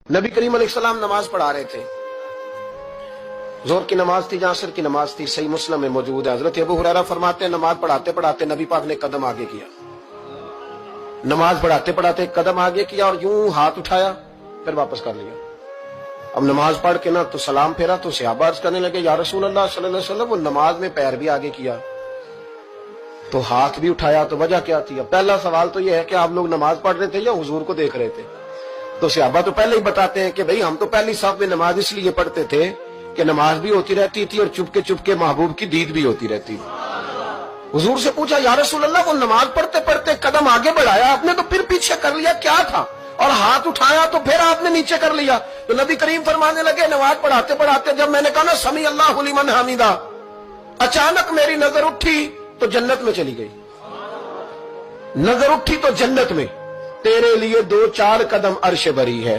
नबी करीम अलैहिस्सलाम नमाज पढ़ा रहे थे, जोहर की नमाज थी, असर की नमाज थी, सही मुस्लिम में मौजूद है। हजरत अबू हुरैरा फरमाते हैं नमाज पढ़ाते पढ़ाते नबी पाक ने कदम आगे किया, नमाज पढ़ाते पढ़ाते कदम आगे किया और यूं हाथ उठाया फिर वापस कर लिया। अब नमाज पढ़ के ना तो सलाम फेरा तो सहाबा अर्ज करने लगे या रसूल अल्लाह सल्लल्लाहु अलैहि वसल्लम, वो नमाज में पैर भी आगे किया तो हाथ भी उठाया, तो वजह क्या थी? पहला सवाल तो यह है कि आप लोग नमाज पढ़ रहे थे या हुजूर को देख रहे थे? तो सहाबा तो पहले ही बताते हैं कि भाई हम तो पहली साफ में नमाज इसलिए पढ़ते थे कि नमाज भी होती रहती थी और चुपके चुपके महबूब की दीद भी होती रहती थी। हुजूर से पूछा या रसूल अल्लाह, वो नमाज पढ़ते पढ़ते कदम आगे बढ़ाया आपने तो फिर पीछे कर लिया, क्या था? और हाथ उठाया तो फिर आपने नीचे कर लिया। तो नबी करीम फरमाने लगे नमाज पढ़ाते पढ़ाते जब मैंने कहा ना समी अल्लाहु लिमन हमीदा, अचानक मेरी नजर उठी तो जन्नत में चली गई। नजर उठी तो जन्नत में, तेरे लिए 2-4 कदम अर्श बरी है।